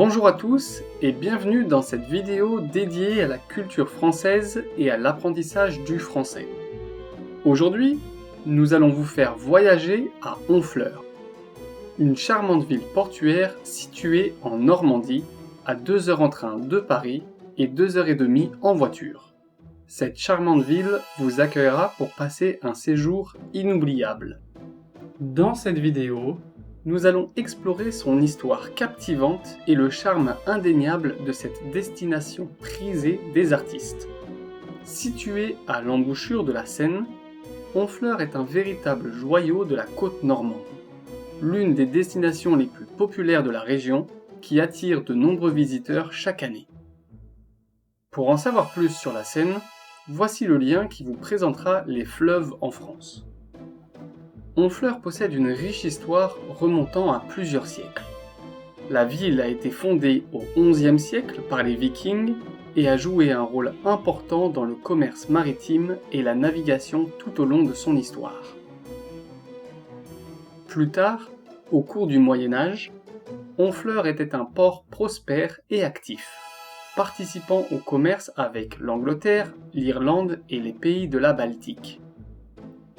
Bonjour à tous et bienvenue dans cette vidéo dédiée à la culture française et à l'apprentissage du français. Aujourd'hui, nous allons vous faire voyager à Honfleur, une charmante ville portuaire située en Normandie, à 2 heures en train de Paris et 2h30 en voiture. Cette charmante ville vous accueillera pour passer un séjour inoubliable. Dans cette vidéo, nous allons explorer son histoire captivante et le charme indéniable de cette destination prisée des artistes. Située à l'embouchure de la Seine, Honfleur est un véritable joyau de la côte normande, l'une des destinations les plus populaires de la région qui attire de nombreux visiteurs chaque année. Pour en savoir plus sur la Seine, voici le lien qui vous présentera les fleuves en France. Honfleur possède une riche histoire remontant à plusieurs siècles. La ville a été fondée au XIe siècle par les Vikings et a joué un rôle important dans le commerce maritime et la navigation tout au long de son histoire. Plus tard, au cours du Moyen Âge, Honfleur était un port prospère et actif, participant au commerce avec l'Angleterre, l'Irlande et les pays de la Baltique.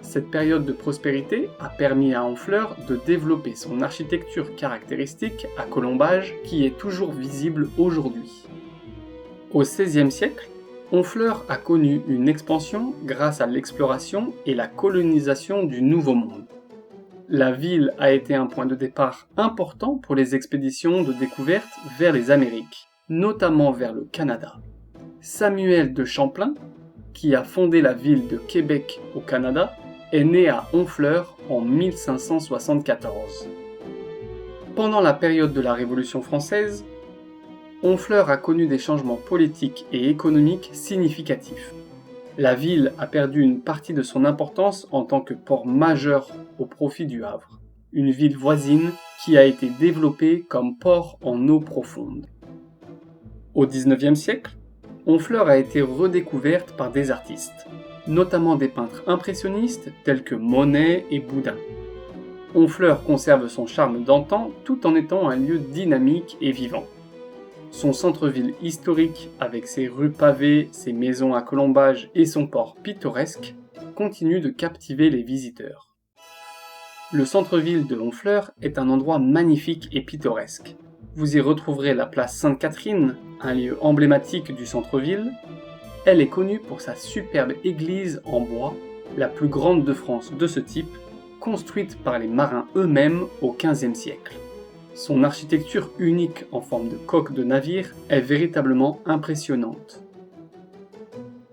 Cette période de prospérité a permis à Honfleur de développer son architecture caractéristique à colombage qui est toujours visible aujourd'hui. Au XVIe siècle, Honfleur a connu une expansion grâce à l'exploration et la colonisation du Nouveau Monde. La ville a été un point de départ important pour les expéditions de découverte vers les Amériques, notamment vers le Canada. Samuel de Champlain, qui a fondé la ville de Québec au Canada, est né à Honfleur en 1574. Pendant la période de la Révolution française, Honfleur a connu des changements politiques et économiques significatifs. La ville a perdu une partie de son importance en tant que port majeur au profit du Havre, une ville voisine qui a été développée comme port en eau profonde. Au XIXe siècle, Honfleur a été redécouverte par des artistes, notamment des peintres impressionnistes tels que Monet et Boudin. Honfleur conserve son charme d'antan tout en étant un lieu dynamique et vivant. Son centre-ville historique avec ses rues pavées, ses maisons à colombage et son port pittoresque continue de captiver les visiteurs. Le centre-ville de Honfleur est un endroit magnifique et pittoresque. Vous y retrouverez la place Sainte-Catherine, un lieu emblématique du centre-ville. Elle est connue pour sa superbe église en bois, la plus grande de France de ce type, construite par les marins eux-mêmes au XVe siècle. Son architecture unique en forme de coque de navire est véritablement impressionnante.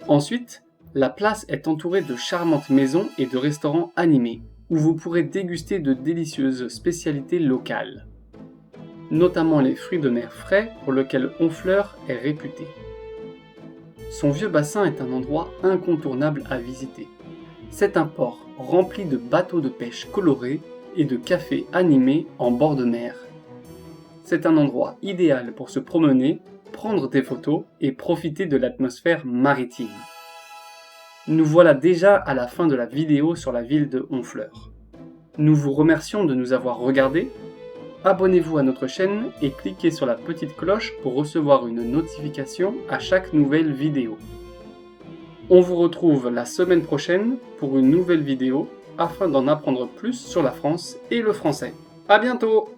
Ensuite, la place est entourée de charmantes maisons et de restaurants animés, où vous pourrez déguster de délicieuses spécialités locales, notamment les fruits de mer frais pour lesquels Honfleur est réputé. Son vieux bassin est un endroit incontournable à visiter. C'est un port rempli de bateaux de pêche colorés et de cafés animés en bord de mer. C'est un endroit idéal pour se promener, prendre des photos et profiter de l'atmosphère maritime. Nous voilà déjà à la fin de la vidéo sur la ville de Honfleur. Nous vous remercions de nous avoir regardés. Abonnez-vous à notre chaîne et cliquez sur la petite cloche pour recevoir une notification à chaque nouvelle vidéo. On vous retrouve la semaine prochaine pour une nouvelle vidéo afin d'en apprendre plus sur la France et le français. À bientôt!